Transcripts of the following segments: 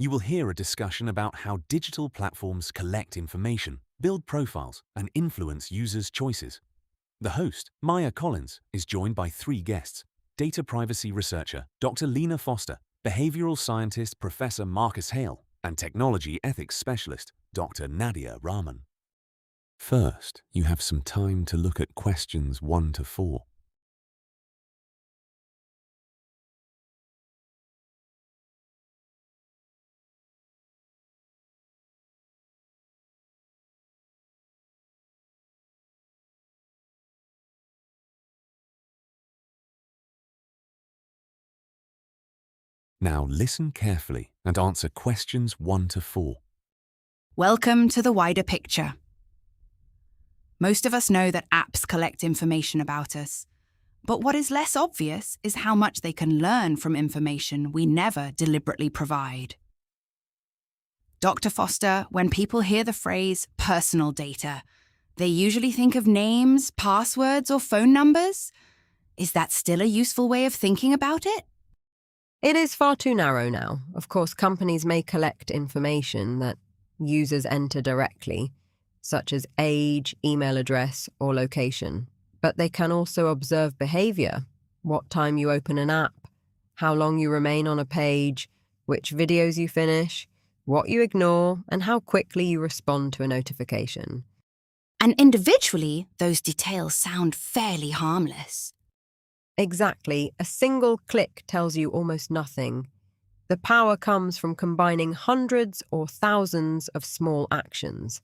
You will hear a discussion about how digital platforms collect information, build profiles, and influence users' choices. The host, Maya Collins, is joined by 3 guests: data privacy researcher Dr. Lena Foster, behavioral scientist Professor Marcus Hale, and technology ethics specialist Dr. Nadia Rahman. First, you have some time to look at questions 1 to 4. Now listen carefully and answer questions 1 to 4. Welcome to the wider picture. Most of us know that apps collect information about us, but what is less obvious is how much they can learn from information we never deliberately provide. Dr. Foster, when people hear the phrase personal data, they usually think of names, passwords, or phone numbers. Is that still a useful way of thinking about it? It is far too narrow now. Of course, companies may collect information that users enter directly, such as age, email address, or location. But they can also observe behavior: what time you open an app, how long you remain on a page, which videos you finish, what you ignore, and how quickly you respond to a notification. And individually, those details sound fairly harmless. Exactly. A single click tells you almost nothing. The power comes from combining hundreds or thousands of small actions.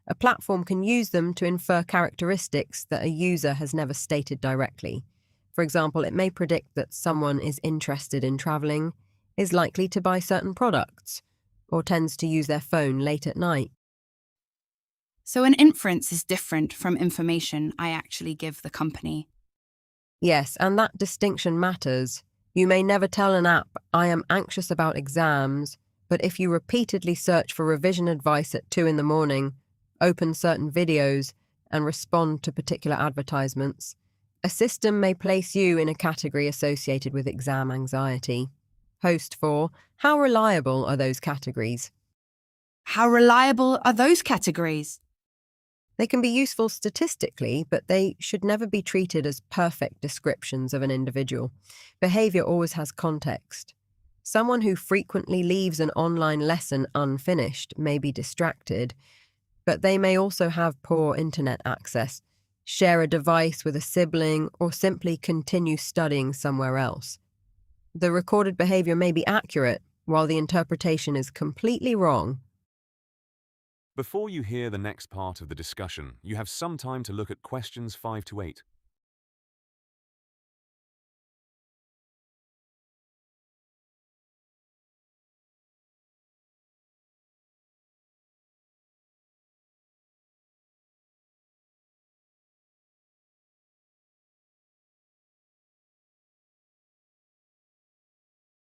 A platform can use them to infer characteristics that a user has never stated directly. For example, it may predict that someone is interested in traveling, is likely to buy certain products, or tends to use their phone late at night. So an inference is different from information I actually give the company. Yes, and that distinction matters. You may never tell an app, "I am anxious about exams," but if you repeatedly search for revision advice at 2 a.m, open certain videos, and respond to particular advertisements, a system may place you in a category associated with exam anxiety. Host 4. How reliable are those categories? How reliable are those categories? They can be useful statistically, but they should never be treated as perfect descriptions of an individual. Behavior always has context. Someone who frequently leaves an online lesson unfinished may be distracted, but they may also have poor internet access, share a device with a sibling, or simply continue studying somewhere else. The recorded behavior may be accurate, while the interpretation is completely wrong. Before you hear the next part of the discussion, you have some time to look at questions 5 to 8.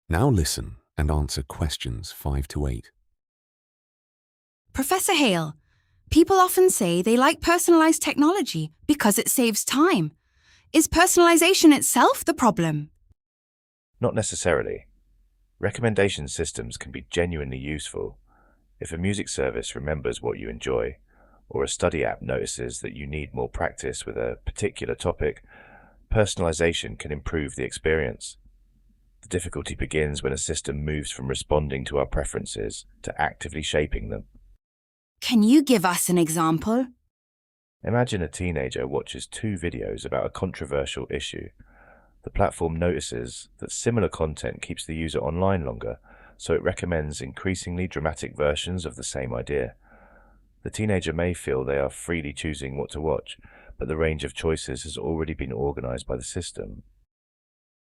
Now listen and answer questions 5 to 8. Professor Hale, people often say they like personalized technology because it saves time. Is personalization itself the problem? Not necessarily. Recommendation systems can be genuinely useful. If a music service remembers what you enjoy, or a study app notices that you need more practice with a particular topic, personalization can improve the experience. The difficulty begins when a system moves from responding to our preferences to actively shaping them. Can you give us an example? Imagine a teenager watches 2 videos about a controversial issue. The platform notices that similar content keeps the user online longer, so it recommends increasingly dramatic versions of the same idea. The teenager may feel they are freely choosing what to watch, but the range of choices has already been organized by the system.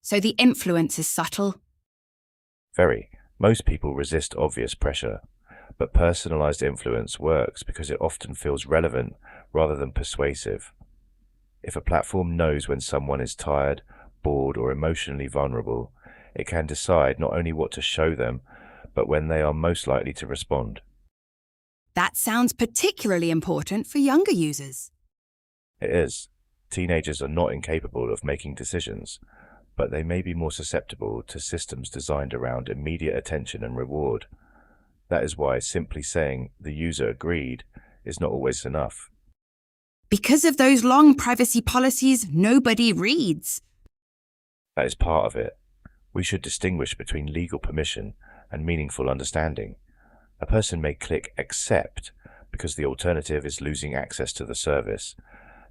So the influence is subtle? Very. Most people resist obvious pressure, but personalized influence works because it often feels relevant rather than persuasive. If a platform knows when someone is tired, bored, or emotionally vulnerable, it can decide not only what to show them, but when they are most likely to respond. That sounds particularly important for younger users. It is. Teenagers are not incapable of making decisions, but they may be more susceptible to systems designed around immediate attention and reward. That is why simply saying the user agreed is not always enough. Because of those long privacy policies, nobody reads. That is part of it. We should distinguish between legal permission and meaningful understanding. A person may click accept because the alternative is losing access to the service.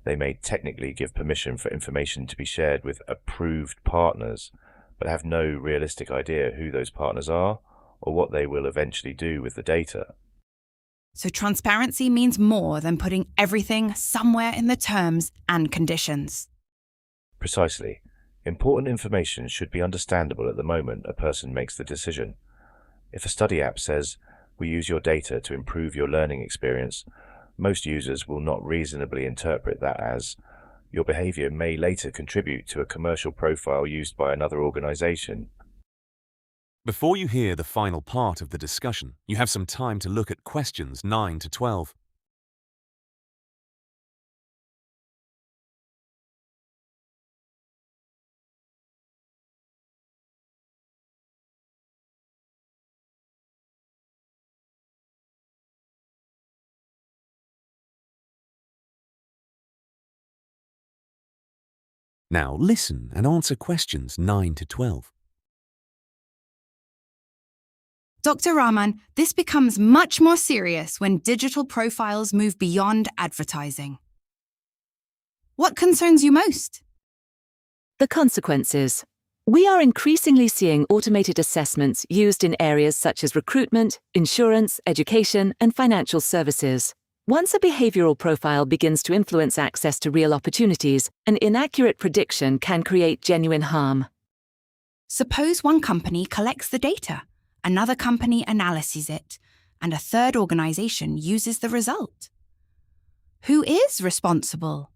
They may technically give permission for information to be shared with approved partners, but have no realistic idea who those partners are or what they will eventually do with the data. So transparency means more than putting everything somewhere in the terms and conditions. Precisely. Important information should be understandable at the moment a person makes the decision. If a study app says, "We use your data to improve your learning experience," most users will not reasonably interpret that as, "Your behavior may later contribute to a commercial profile used by another organization." Before you hear the final part of the discussion, you have some time to look at questions 9 to 12. Now listen and answer questions 9 to 12. Dr. Rahman, this becomes much more serious when digital profiles move beyond advertising. What concerns you most? The consequences. We are increasingly seeing automated assessments used in areas such as recruitment, insurance, education, and financial services. Once a behavioral profile begins to influence access to real opportunities, an inaccurate prediction can create genuine harm. Suppose one company collects the data, another company analyses it, and a third organization uses the result. Who is responsible?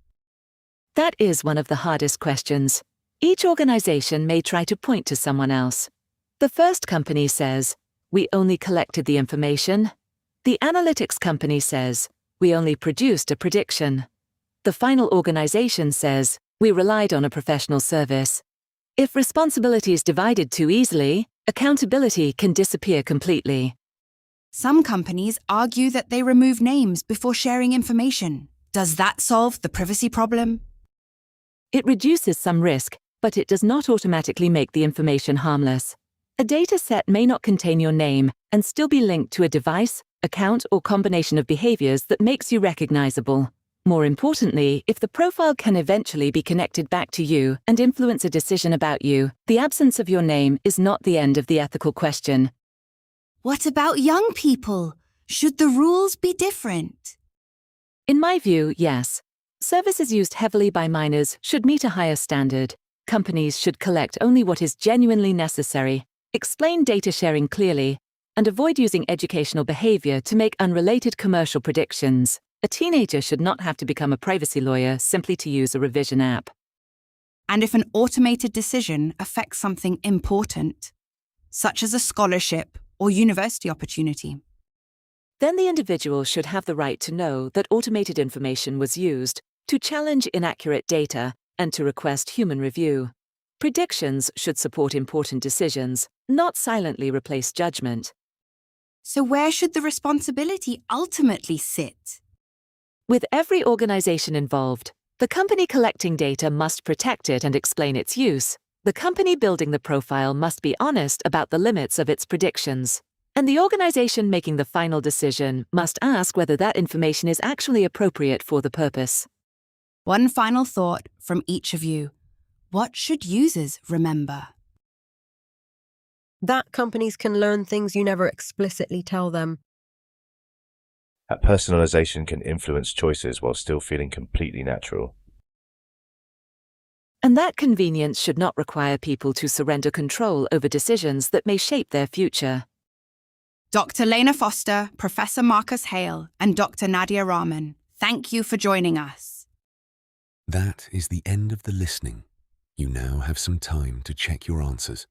That is one of the hardest questions. Each organization may try to point to someone else. The first company says, "We only collected the information." The analytics company says, "We only produced a prediction." The final organization says, "We relied on a professional service." If responsibility is divided too easily, accountability can disappear completely. Some companies argue that they remove names before sharing information. Does that solve the privacy problem? It reduces some risk, but it does not automatically make the information harmless. A data set may not contain your name and still be linked to a device, account, or combination of behaviors that makes you recognizable. More importantly, if the profile can eventually be connected back to you and influence a decision about you, the absence of your name is not the end of the ethical question. What about young people? Should the rules be different? In my view, yes. Services used heavily by minors should meet a higher standard. Companies should collect only what is genuinely necessary, explain data sharing clearly, and avoid using educational behavior to make unrelated commercial predictions. A teenager should not have to become a privacy lawyer simply to use a revision app. And if an automated decision affects something important, such as a scholarship or university opportunity, then the individual should have the right to know that automated information was used, to challenge inaccurate data, and to request human review. Predictions should support important decisions, not silently replace judgment. so where should the responsibility ultimately sit? With every organization involved, the company collecting data must protect it and explain its use. The company building the profile must be honest about the limits of its predictions. And the organization making the final decision must ask whether that information is actually appropriate for the purpose. One final thought from each of you. What should users remember? That companies can learn things you never explicitly tell them. That personalization can influence choices while still feeling completely natural. And that convenience should not require people to surrender control over decisions that may shape their future. Dr. Lena Foster, Professor Marcus Hale, and Dr. Nadia Rahman, thank you for joining us. That is the end of the listening. You now have some time to check your answers.